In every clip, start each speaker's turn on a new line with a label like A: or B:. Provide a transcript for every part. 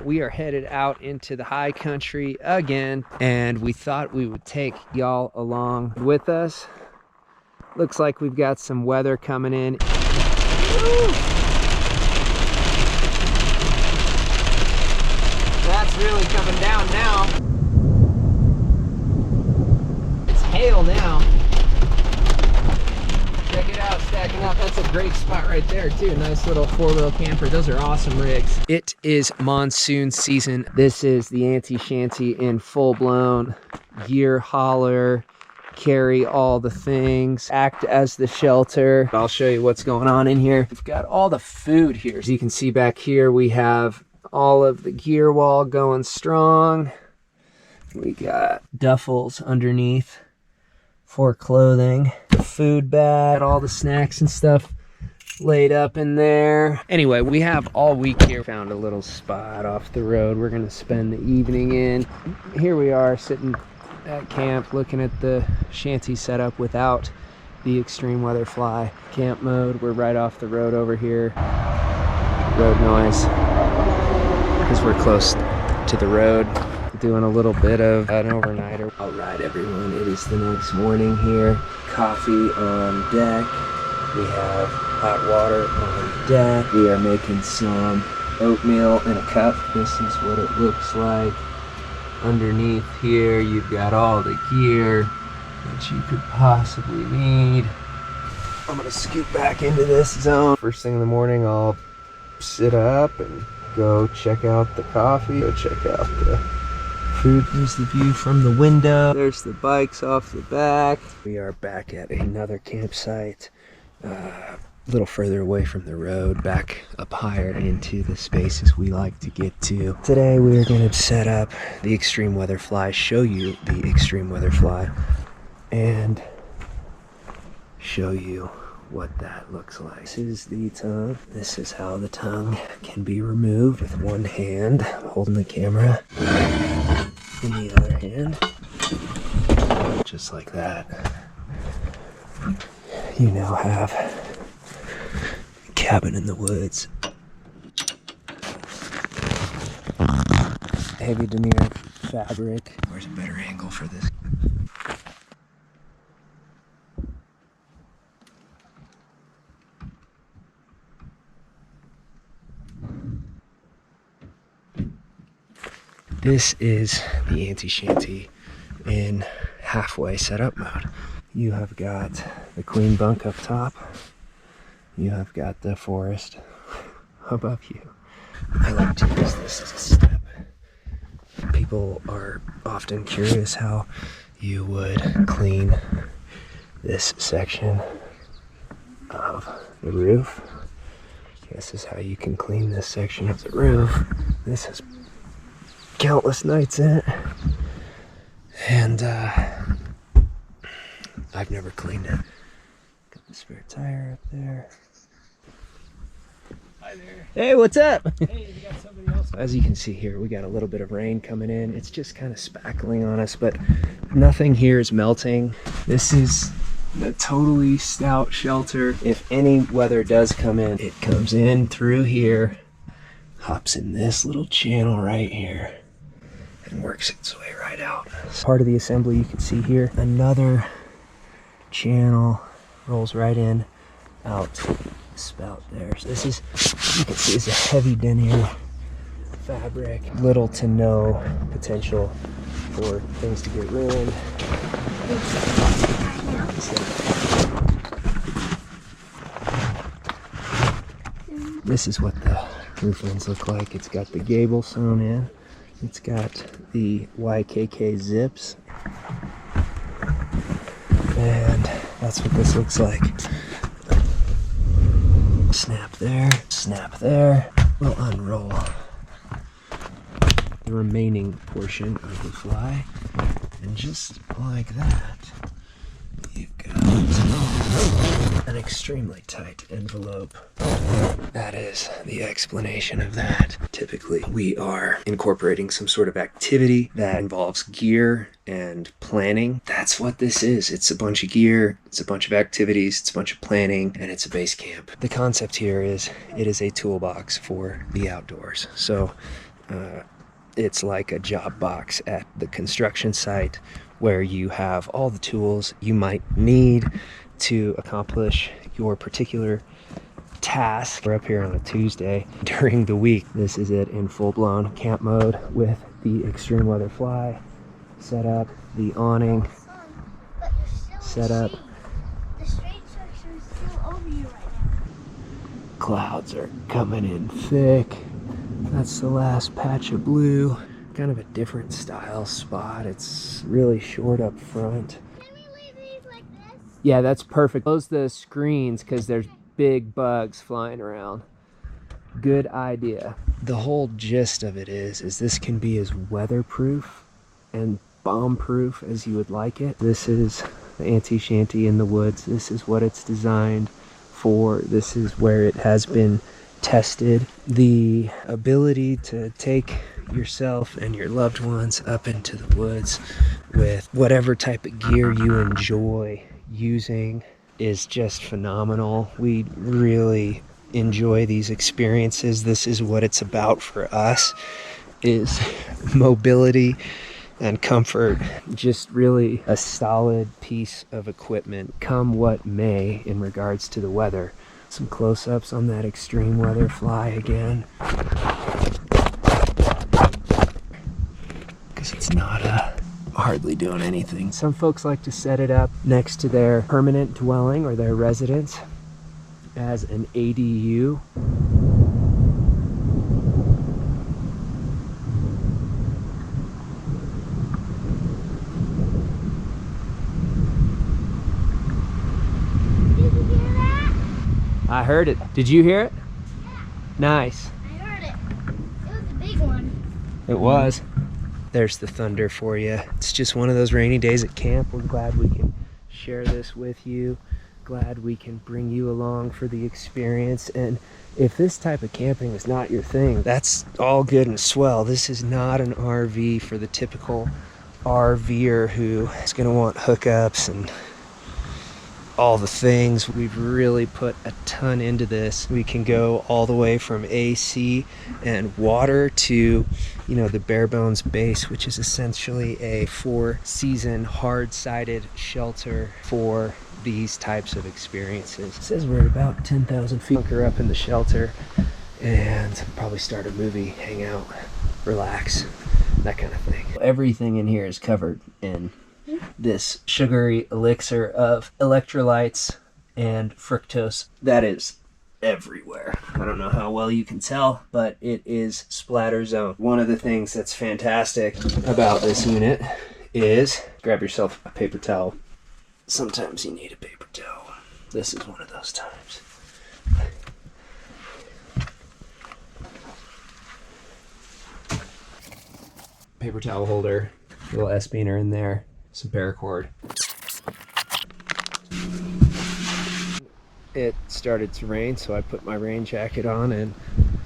A: We are headed out into the high country again, and we thought we would take y'all along with us. Looks like we've got some weather coming in. Woo! That's really coming down now. It's hail now. Check it out, stacking up. That's a great spot right there too. Nice little four-wheel camper. Those are awesome rigs. It is monsoon season. This is the AntiShanty in full-blown gear hauler. Carry all the things, act as the shelter. I'll show you what's going on in here. We've got all the food here. As you can see back here, we have all of the gear wall going strong. We got duffels underneath for clothing. The food bag, all the snacks and stuff laid up in there. Anyway, we have all week here. Found a little spot off the road we're gonna spend the evening in. Here we are sitting at camp looking at the shanty setup without the extreme weather fly. Camp mode, we're right off the road over here. Road noise, because we're close to the road. Doing a little bit of an overnighter. All right, everyone, it is the next morning here. Coffee on deck. We have hot water on deck. We are making some oatmeal in a cup. This is what it looks like. Underneath here, you've got all the gear that you could possibly need. I'm gonna scoot back into this zone. First thing in the morning, I'll sit up and go check out the coffee, go check out the food. There's the view from the window. There's the bikes off the back. We are back at another campsite, a little further away from the road, back up higher into the spaces we like to get to. Today we are going to set up the extreme weather fly, show you the extreme weather fly, and show you what that looks like. This is the tongue. This is how the tongue can be removed with one hand. I'm holding the camera in the other hand, just like that. You now have a cabin in the woods. Heavy denier fabric. Where's a better angle for this? This is the AntiShanty in halfway setup mode. You have got the queen bunk up top. You have got the forest above you. I like to use this as a step. People are often curious how you would clean this section of the roof. This is how you can clean this section of the roof. This is countless nights in it, and I've never cleaned it. Got the spare tire up there. Hi there. Hey, what's up?
B: Hey, you got somebody else?
A: As you can see here, we got a little bit of rain coming in. It's just kind of spackling on us, but nothing here is melting. This is a totally stout shelter. If any weather does come in, it comes in through here, hops in this little channel right here, and works its way right out. Part of the assembly you can see here, another channel rolls right in, out the spout there. So this is, you can see, is a heavy denier fabric. Little to no potential for things to get ruined. This is what the roof ends look like. It's got the gable sewn in. It's got the YKK zips, and that's what this looks like. Snap there. We'll unroll the remaining portion of the fly, and just like that, you've got an extremely tight envelope. That is the explanation of that. Typically, we are incorporating some sort of activity that involves gear and planning. That's what this is. It's a bunch of gear, it's a bunch of activities, it's a bunch of planning, and it's a base camp. The concept here is it is a toolbox for the outdoors. So It's like a job box at the construction site where you have all the tools you might need to accomplish your particular task. We're up here on a Tuesday during the week. This is it in full-blown camp mode with the extreme weather fly set up, the awning set up.
B: The straight section is still over you right now.
A: Clouds are coming in thick. That's the last patch of blue. Kind of a different style spot. It's really short up front.
B: Can we leave these like this?
A: Yeah, that's perfect. Close the screens because there's big bugs flying around. Good idea. The whole gist of it is this can be as weatherproof and bomb-proof as you would like it. This is the AntiShanty in the woods. This is what it's designed for. This is where it has been tested. The ability to take yourself and your loved ones up into the woods with whatever type of gear you enjoy using is just phenomenal. We really enjoy these experiences. This is what it's about for us, is mobility and comfort. Just really a solid piece of equipment, come what may in regards to the weather. Some close-ups on that extreme weather fly again, because it's not hardly doing anything. Some folks like to set it up next to their permanent dwelling or their residence as an ADU.
B: Did you hear that?
A: I heard it. Did you hear it?
B: Yeah,
A: Nice.
B: I heard it. It was a big one.
A: It was. There's the thunder for you. It's just one of those rainy days at camp. We're glad we can share this with you. Glad we can bring you along for the experience. And if this type of camping is not your thing, that's all good and swell. This is not an RV for the typical RVer who is going to want hookups and all the things. We've really put a ton into this. We can go all the way from AC and water to, you know, the bare bones base, which is essentially a 4-season hard-sided shelter for these types of experiences. It says we're at about 10,000 feet. Bunker up in the shelter and probably start a movie, hang out, relax, that kind of thing. Everything in here is covered in this sugary elixir of electrolytes and fructose that is everywhere. I don't know how well you can tell, but it is splatter zone. One of the things that's fantastic about this unit is grab yourself a paper towel. Sometimes you need a paper towel. This is one of those times. Paper towel holder, little S-beaner in there, some paracord. It started to rain, so I put my rain jacket on and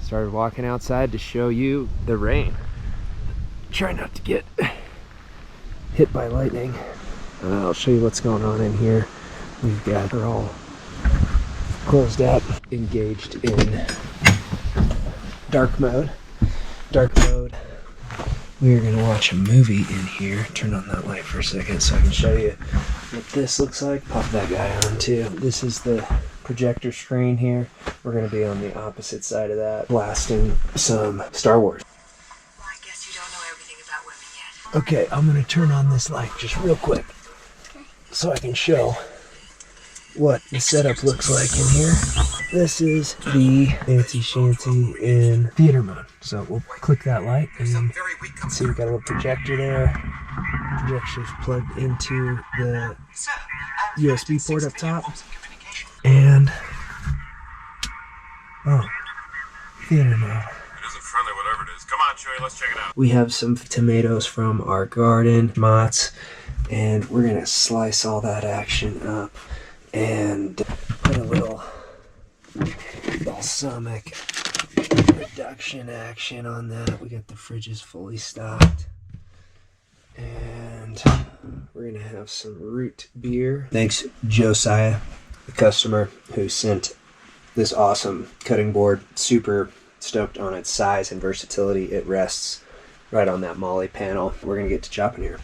A: started walking outside to show you the rain. Try not to get hit by lightning. I'll show you what's going on in here. We've got her all closed up, engaged in dark mode. Dark mode. We're gonna watch a movie in here. Turn on that light for a second so I can show you what this looks like. Pop that guy on too. This is the projector screen here. We're gonna be on the opposite side of that, blasting some Star Wars.
C: Well, I guess you don't know everything about women yet.
A: Okay, I'm gonna turn on this light just real quick so I can show what the setup looks like in here. This is the AntiShanty in theater mode. So we'll click that light and see we got a little projector there. Projector's plugged into the USB port up top. And theater mode.
D: It isn't friendly, whatever it is. Come on, Chewie, let's check it out.
A: We have some tomatoes from our garden, mozz, and we're gonna slice all that action up and put a little balsamic reduction action on that. We got the fridges fully stocked. And we're gonna have some root beer. Thanks, Josiah, the customer who sent this awesome cutting board. Super stoked on its size and versatility. It rests right on that molly panel. We're gonna get to chopping here.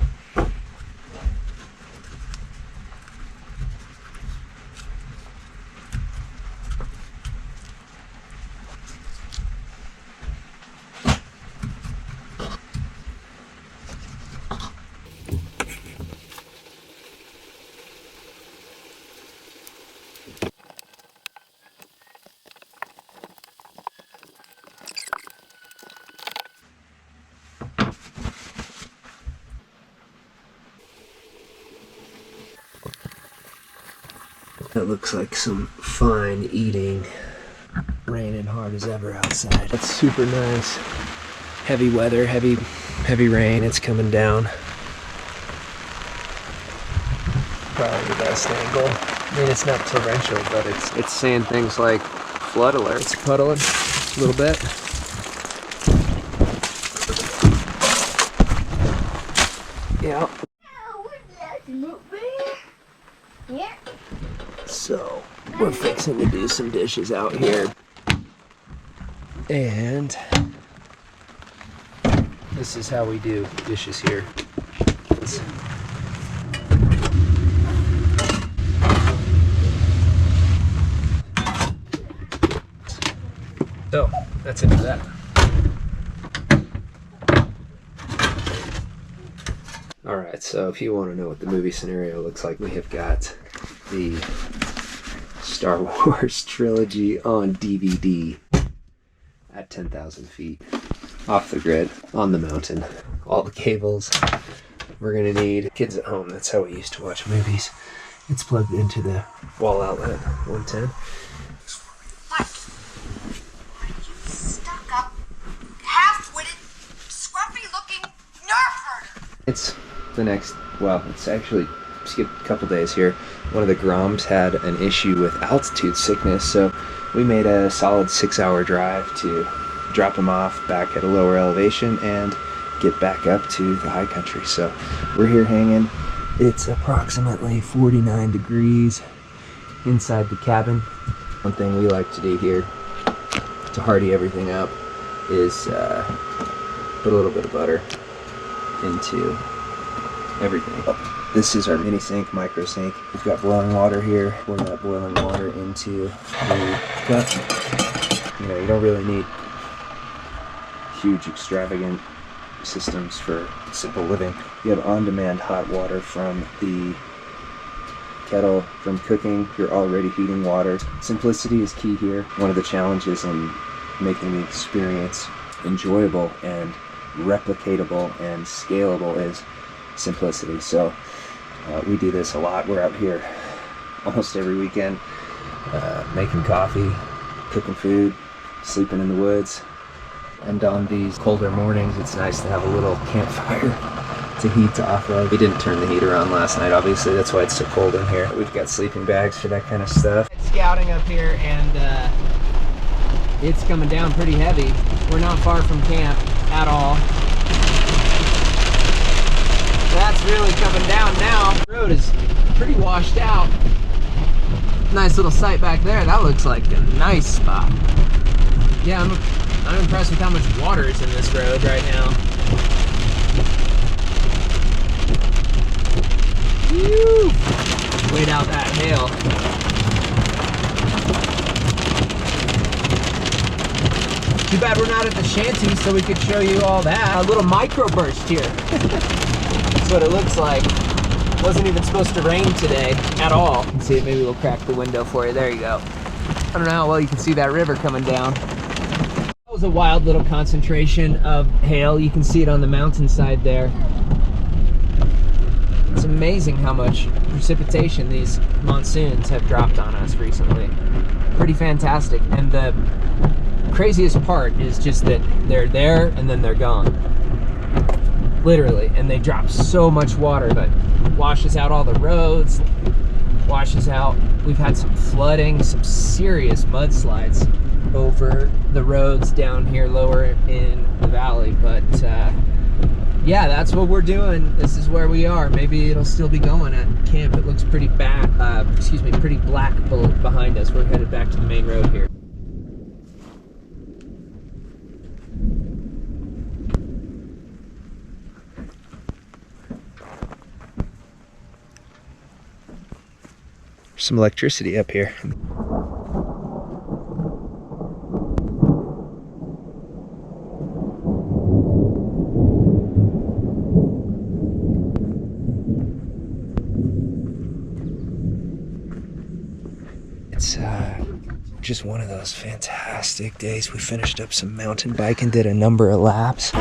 A: That looks like some fine eating. Raining hard as ever outside. That's super nice. Heavy weather, heavy rain. It's coming down. Probably the best angle. I mean, it's not torrential, but it's saying things like flood alert. It's puddling a little bit. Yeah.
B: Yeah.
A: So we're fixing to do some dishes out here. And this is how we do dishes here. So that's it for that. Alright, so if you want to know what the movie scenario looks like, we have got the Star Wars trilogy on DVD at 10,000 feet off the grid on the mountain. All the cables we're gonna need. Kids at home, that's how we used to watch movies. It's plugged into the wall outlet 110.
C: Mike, you stuck up, half-witted, scruffy-looking nerf herder.
A: It's the next, well, it's actually skipped a couple days here. One of the Groms had an issue with altitude sickness, so we made a solid 6-hour drive to drop him off back at a lower elevation and get back up to the high country. So we're here hanging. It's approximately 49 degrees inside the cabin. One thing we like to do here to hardy everything up is put a little bit of butter into everything. This is our mini sink, micro sink. We've got boiling water here. Pour that boiling water into the cup. You know, you don't really need huge, extravagant systems for simple living. You have on-demand hot water from the kettle from cooking. You're already heating water. Simplicity is key here. One of the challenges in making the experience enjoyable and replicatable and scalable is simplicity. So we do this a lot. We're out here almost every weekend making coffee, cooking food, sleeping in the woods. And on these colder mornings, it's nice to have a little campfire to heat off of. We didn't turn the heater on last night, obviously. That's why it's so cold in here. We've got sleeping bags for that kind of stuff. Scouting up here, and it's coming down pretty heavy. We're not far from camp at all. That's really coming down now. The road is pretty washed out. Nice little site back there. That looks like a nice spot. Yeah, I'm impressed with how much water is in this road right now. Woo! Wait out that hail. Too bad we're not at the shanty so we could show you all that. A little microburst here. That's what it looks like. Wasn't even supposed to rain today at all. Let's see, maybe we'll crack the window for you. There you go. I don't know how well you can see that river coming down. That was a wild little concentration of hail. You can see it on the mountainside there. It's amazing how much precipitation these monsoons have dropped on us recently. Pretty fantastic. And the craziest part is just that they're there and then they're gone. Literally. And they drop so much water that washes out all the roads, washes out. We've had some flooding, some serious mudslides over the roads down here lower in the valley. But yeah, that's what we're doing. This is where we are. Maybe it'll still be going at camp. It looks pretty pretty black behind us. We're headed back to the main road here. some electricity up here. It's just one of those fantastic days. We finished up some mountain biking, did a number of laps.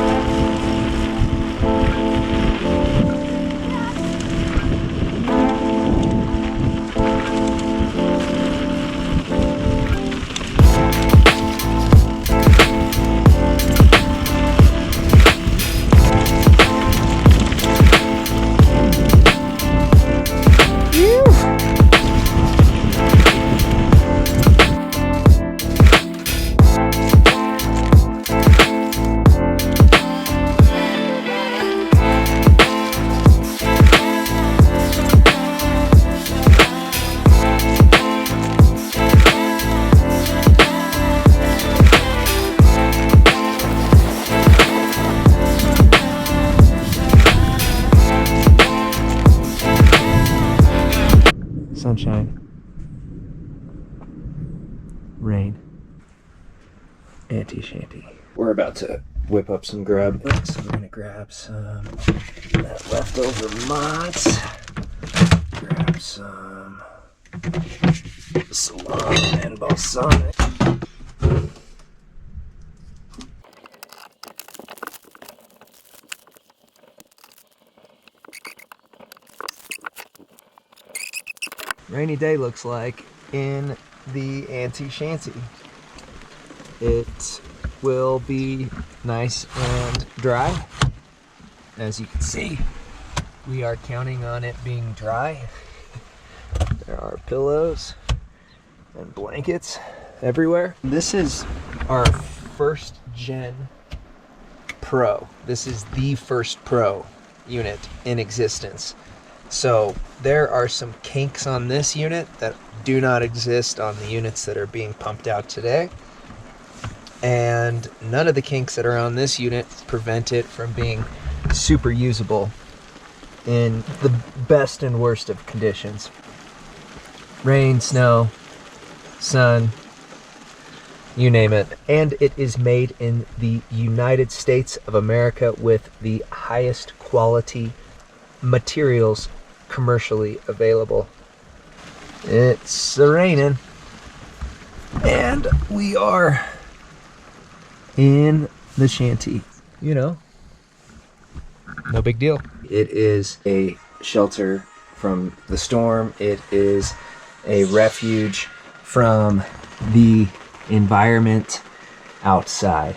A: Sunshine, rain, AntiShanty. We're about to whip up some grub, so we're gonna grab some leftover mozz, grab some salami and balsamic. Rainy day looks like in the AntiShanty. It will be nice and dry. As you can see, we are counting on it being dry. There are pillows and blankets everywhere. This is our first gen Pro. This is the first Pro unit in existence. So there are some kinks on this unit that do not exist on the units that are being pumped out today. And none of the kinks that are on this unit prevent it from being super usable in the best and worst of conditions. Rain, snow, sun, you name it. And it is made in the United States of America with the highest quality materials commercially available. It's raining and we are in the shanty. You know, no big deal. It is a shelter from the storm. It is a refuge from the environment outside.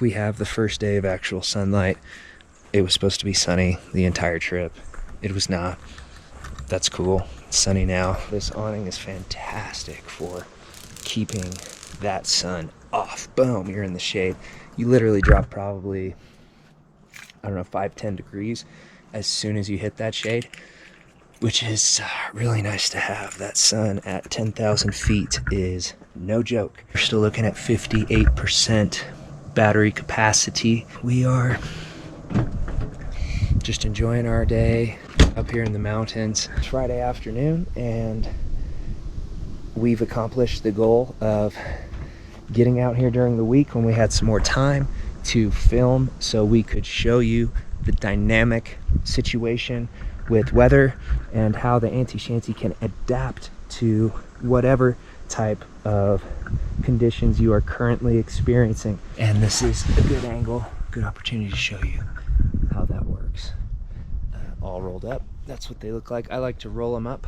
A: We have the first day of actual sunlight. It was supposed to be sunny the entire trip. It was not. That's cool. It's sunny now. This awning is fantastic for keeping that sun off. Boom, you're in the shade. You literally drop probably, I don't know, 5-10 degrees as soon as you hit that shade, which is really nice to have. That sun at 10,000 feet is no joke. We're still looking at 58% battery capacity. We are just enjoying our day up here in the mountains. It's Friday afternoon and we've accomplished the goal of getting out here during the week when we had some more time to film so we could show you the dynamic situation with weather and how the AntiShanty can adapt to whatever type of conditions you are currently experiencing. And this is a good angle, good opportunity to show you how that works. All rolled up. That's what they look like. I like to roll them up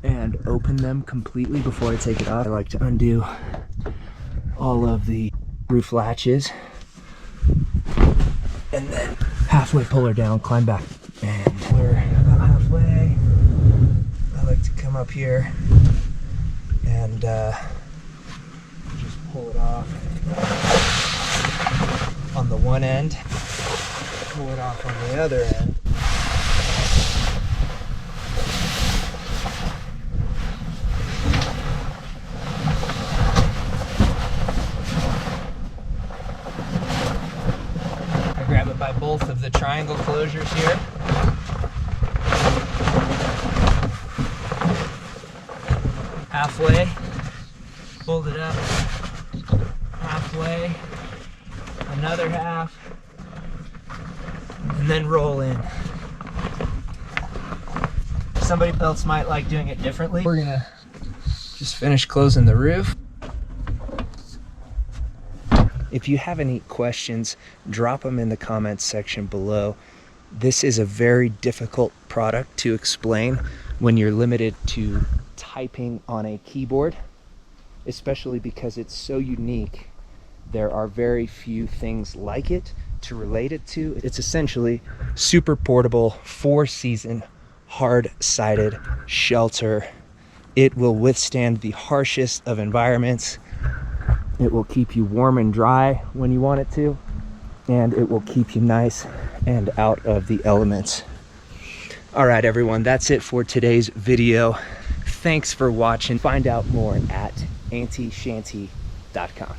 A: and open them completely before I take it off. I like to undo all of the roof latches and then halfway pull her down, climb back. And we're about halfway. I like to come up here and just pull it off on the one end, pull it off on the other end. I grab it by both of the triangle closures here. halfway, fold it up, halfway, another half, and then roll in. Somebody else might like doing it differently. We're gonna just finish closing the roof. If you have any questions, drop them in the comments section below. This is a very difficult product to explain when you're limited to typing on a keyboard, especially because it's so unique. There are very few things like it to relate it to. It's essentially super portable, 4-season, hard-sided shelter. It will withstand the harshest of environments. It will keep you warm and dry when you want it to, and it will keep you nice and out of the elements. All right, everyone, that's it for today's video. Thanks for watching. Find out more at AntiShanty.com.